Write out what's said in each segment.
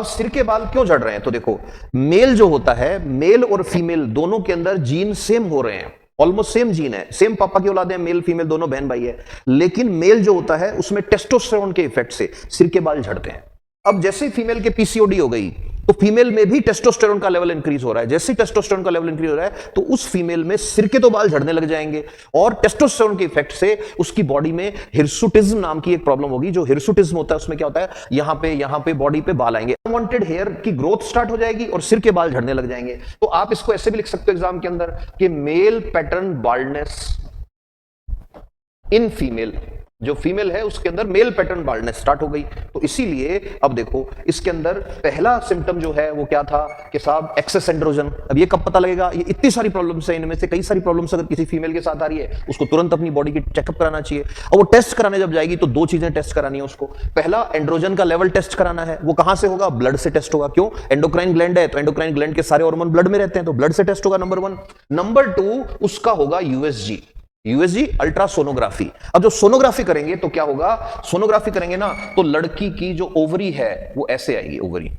अब सिर के बाल क्यों झड़ रहे हैं? तो देखो, मेल जो होता है, मेल और फीमेल दोनों के अंदर जीन सेम हो रहे हैं, ऑलमोस्ट सेम जीन है, सेम पापा की औलादे हैं, मेल फीमेल दोनों बहन भाई है, लेकिन मेल जो होता है उसमें टेस्टोस्टेरोन के इफेक्ट से सिर के बाल झड़ते हैं। अब जैसे ही फीमेल के पीसीओडी हो गई तो फीमेल में भी टेस्टोस्टेरोन का लेवल इंक्रीज हो रहा है। जैसे ही टेस्टोस्टेरोन का लेवल इंक्रीज हो रहा है तो उस फीमेल में सिर के तो बाल झड़ने लग जाएंगे, और टेस्टोस्टेरोन के इफेक्ट से उसकी बॉडी में हिरसुटिज्म नाम की एक प्रॉब्लम होगी। जो हिरसुटिज्म होता है उसमें क्या होता है, यहां पे बॉडी पे बाल आएंगे, अनवांटेड हेयर की ग्रोथ स्टार्ट हो जाएगी और सिर के बाल झड़ने लग जाएंगे। तो आप इसको ऐसे भी लिख सकते हो एग्जाम के अंदर कि male pattern baldness in female, जो फीमेल है उसके अंदर मेल पैटर्न बाल्डनेस स्टार्ट हो गई। तो इसीलिए अब देखो, इसके अंदर पहला सिम्टम जो है वो क्या था कि साहब एक्सेस एंड्रोजन। अब ये कब पता लगेगा? ये इतनी सारी प्रॉब्लम्स है, इनमें से कई सारी प्रॉब्लम्स अगर किसी फीमेल के साथ आ रही है उसको तुरंत अपनी बॉडी की चेकअप कराना चाहिए। और वो टेस्ट कराने जब जाएगी तो दो चीजें टेस्ट करानी है उसको। पहला, एंड्रोजन का लेवल टेस्ट कराना है। वो कहां से होगा? ब्लड से टेस्ट होगा। क्यों? एंडोक्राइन ग्लैंड है तो एंडोक्राइन ग्लैंड के सारे हार्मोन ब्लड में रहते हैं, तो ब्लड से टेस्ट होगा, नंबर 1। नंबर 2 उसका होगा यूएसजी, यूएसजी अल्ट्रासोनोग्राफी। अब जो सोनोग्राफी करेंगे तो क्या होगा, सोनोग्राफी करेंगे ना तो लड़की की जो ओवरी है वो ऐसे आएगी। ओवरी,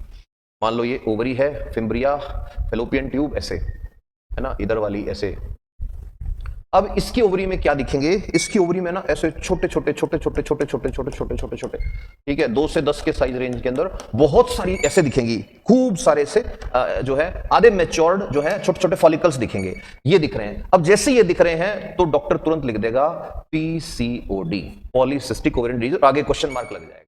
मान लो ये ओवरी है, फिम्ब्रिया, फेलोपियन ट्यूब, ऐसे है ना, इधर वाली ऐसे। अब इसकी ओवरी में क्या दिखेंगे? इसकी ओवरी में ना ऐसे छोटे छोटे छोटे छोटे छोटे छोटे छोटे छोटे छोटे छोटे, ठीक है, 2 से 10 के साइज रेंज के अंदर बहुत सारी ऐसे दिखेंगी, खूब सारे से जो है आधे मैच्योर्ड जो है छोटे छोटे फॉलिकल्स दिखेंगे। ये दिख रहे हैं। अब जैसे ये दिख रहे हैं तो डॉक्टर तुरंत लिख देगा पीसीओडी, पॉलीसिस्टिक ओवेरियन डिजीज, और आगे क्वेश्चन मार्क लग जाएगा।